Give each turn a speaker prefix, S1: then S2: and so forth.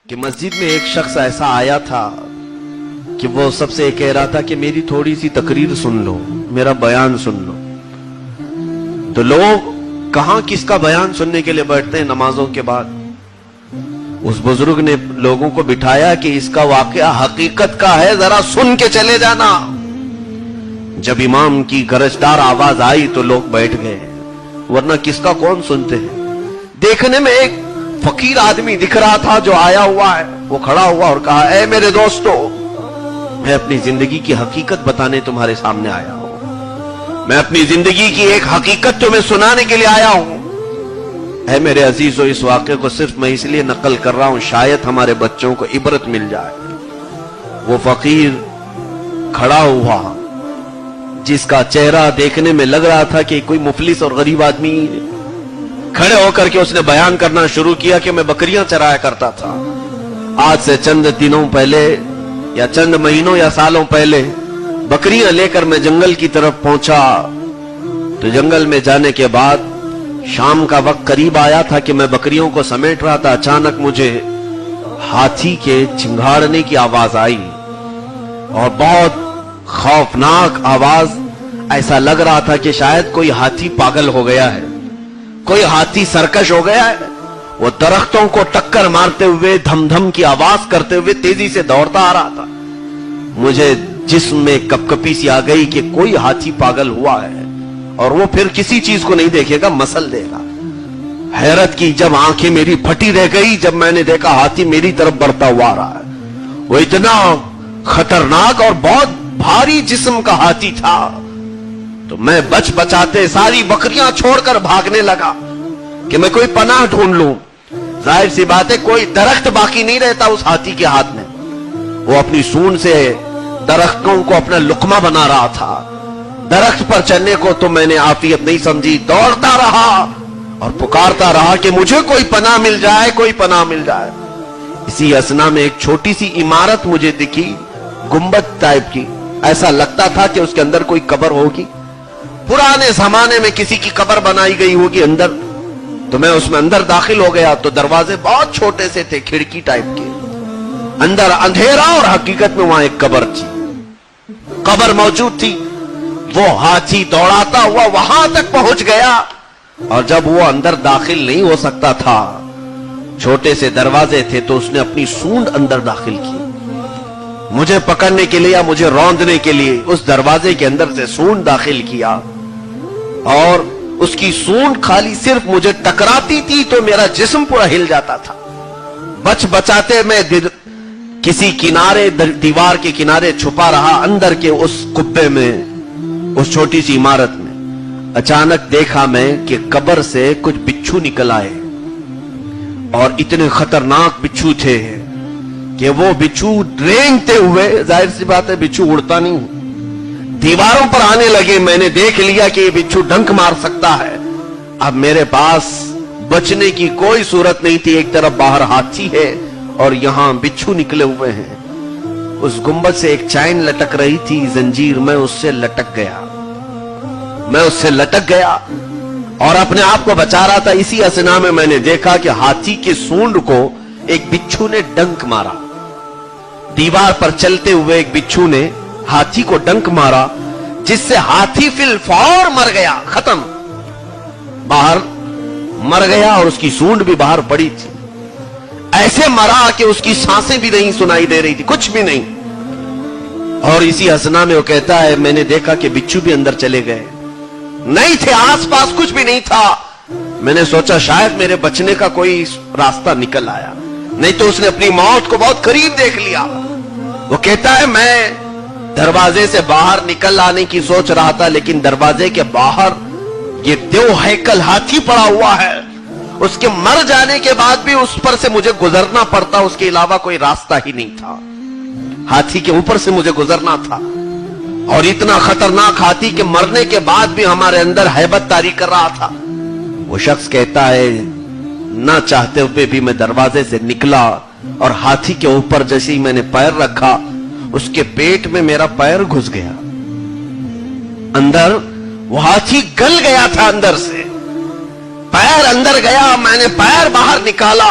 S1: کہ مسجد میں ایک شخص ایسا آیا تھا کہ وہ سب سے کہہ رہا تھا کہ میری تھوڑی سی تقریر سن لو، میرا بیان سن لو۔ تو لوگ کہاں کس کا بیان سننے کے لیے بیٹھتے ہیں نمازوں کے بعد؟ اس بزرگ نے لوگوں کو بٹھایا کہ اس کا واقعہ حقیقت کا ہے، ذرا سن کے چلے جانا۔ جب امام کی گرجدار آواز آئی تو لوگ بیٹھ گئے، ورنہ کس کا کون سنتے ہیں۔ دیکھنے میں ایک فقیر آدمی دکھ رہا تھا جو آیا ہوا ہے، وہ کھڑا ہوا اور کہا، اے میرے دوستو، میں اپنی زندگی کی حقیقت بتانے تمہارے سامنے آیا ہوں، میں اپنی زندگی کی ایک حقیقت تمہیں سنانے کے لیے آیا ہوں۔ اے میرے عزیزو، اس واقعے کو صرف میں اس لیے نقل کر رہا ہوں شاید ہمارے بچوں کو عبرت مل جائے۔ وہ فقیر کھڑا ہوا جس کا چہرہ دیکھنے میں لگ رہا تھا کہ کوئی مفلس اور غریب آدمی، کھڑے ہو کر کے اس نے بیان کرنا شروع کیا کہ میں بکریاں چرایا کرتا تھا، آج سے چند دنوں پہلے یا چند مہینوں یا سالوں پہلے بکریاں لے کر میں جنگل کی طرف پہنچا، تو جنگل میں جانے کے بعد شام کا وقت قریب آیا تھا کہ میں بکریوں کو سمیٹ رہا تھا، اچانک مجھے ہاتھی کے چنگھاڑنے کی آواز آئی، اور بہت خوفناک آواز، ایسا لگ رہا تھا کہ شاید کوئی ہاتھی پاگل ہو گیا ہے، کوئی ہاتھی سرکش ہو گیا ہے۔ وہ درختوں کو ٹکر مارتے ہوئے، دھم دھم کی آواز کرتے ہوئے تیزی سے دوڑتا آ رہا تھا۔ مجھے جسم میں کپکپی سی آ گئی کہ کوئی ہاتھی پاگل ہوا ہے اور وہ پھر کسی چیز کو نہیں دیکھے گا، مسل دے گا۔ حیرت کی جب آنکھیں میری پھٹی رہ گئی جب میں نے دیکھا ہاتھی میری طرف بڑھتا ہوا آ رہا ہے۔ وہ اتنا خطرناک اور بہت بھاری جسم کا ہاتھی تھا، تو میں بچ بچاتے ساری بکریاں چھوڑ کر بھاگنے لگا کہ میں کوئی پناہ ڈھونڈ لوں۔ ظاہر سی بات ہے کوئی درخت باقی نہیں رہتا اس ہاتھی کے ہاتھ میں، وہ اپنی سونڈ سے درختوں کو اپنا لقمہ بنا رہا تھا۔ درخت پر چڑھنے کو تو میں نے عافیت نہیں سمجھی، دوڑتا رہا اور پکارتا رہا کہ مجھے کوئی پناہ مل جائے، کوئی پناہ مل جائے۔ اسی اثنا میں ایک چھوٹی سی عمارت مجھے دکھی، گنبد ٹائپ کی، ایسا لگتا تھا کہ اس کے اندر کوئی قبر ہوگی، پرانے زمانے میں کسی کی قبر بنائی گئی ہوگی اندر۔ تو میں اس میں اندر داخل ہو گیا تو دروازے بہت چھوٹے سے تھے، کھڑکی ٹائپ کے، اندر اندھیرا اور حقیقت میں وہاں ایک قبر تھی، قبر موجود تھی۔ وہ ہاتھی دوڑاتا ہوا وہاں تک پہنچ گیا، اور جب وہ اندر داخل نہیں ہو سکتا تھا، چھوٹے سے دروازے تھے، تو اس نے اپنی سونڈ اندر داخل کی، مجھے پکڑنے کے لیے یا مجھے روندنے کے لیے اس دروازے کے اندر سے سونڈ داخل کیا، اور اس کی سونڈ خالی صرف مجھے ٹکراتی تھی تو میرا جسم پورا ہل جاتا تھا۔ بچ بچاتے میں کسی کنارے، دیوار کے کنارے چھپا رہا اندر کے اس کبے میں، اس چھوٹی سی عمارت میں۔ اچانک دیکھا میں کہ قبر سے کچھ بچھو نکل آئے، اور اتنے خطرناک بچھو تھے کہ وہ بچھو رینگتے ہوئے، ظاہر سی بات ہے بچھو اڑتا نہیں، دیواروں پر آنے لگے۔ میں نے دیکھ لیا کہ یہ بچھو ڈنک مار سکتا ہے۔ اب میرے پاس بچنے کی کوئی صورت نہیں تھی، ایک طرف باہر ہاتھی ہے اور یہاں بچھو نکلے ہوئے ہیں۔ اس گنبد سے ایک چین لٹک رہی تھی، زنجیر، میں اس سے لٹک گیا اور اپنے آپ کو بچا رہا تھا۔ اسی اثنا میں نے دیکھا کہ ہاتھی کی سونڈ کو ایک بچھو نے ڈنک مارا، دیوار پر چلتے ہوئے ایک بچھو نے ہاتھی کو ڈنک مارا، جس سے ہاتھی فی الفور مر گیا، ختم، باہر مر گیا، اور اس کی سونڈ بھی باہر پڑی تھی۔ ایسے مرا کہ اس کی سانسیں بھی نہیں سنائی دے رہی تھی، کچھ بھی نہیں۔ اور اسی اثنا میں وہ کہتا ہے میں نے دیکھا کہ بچھو بھی اندر چلے گئے، نہیں تھے، آس پاس کچھ بھی نہیں تھا۔ میں نے سوچا شاید میرے بچنے کا کوئی راستہ نکل آیا، نہیں تو اس نے اپنی موت کو بہت قریب دیکھ لیا۔ وہ کہتا ہے میں دروازے سے باہر نکل آنے کی سوچ رہا تھا، لیکن دروازے کے باہر یہ دیو ہیکل ہاتھی پڑا ہوا ہے، اس کے مر جانے کے بعد بھی اس پر سے مجھے گزرنا پڑتا، اس کے علاوہ کوئی راستہ ہی نہیں تھا، ہاتھی کے اوپر سے مجھے گزرنا تھا۔ اور اتنا خطرناک ہاتھی کے مرنے کے بعد بھی ہمارے اندر ہیبت طاری کر رہا تھا۔ وہ شخص کہتا ہے نہ چاہتے ہوئے بھی میں دروازے سے نکلا، اور ہاتھی کے اوپر جیسے ہی میں نے پیر رکھا، اس کے پیٹ میں میرا پیر گھس گیا، اندر وہ ہاتھی گل گیا تھا، اندر سے پیر اندر گیا، میں نے پیر باہر نکالا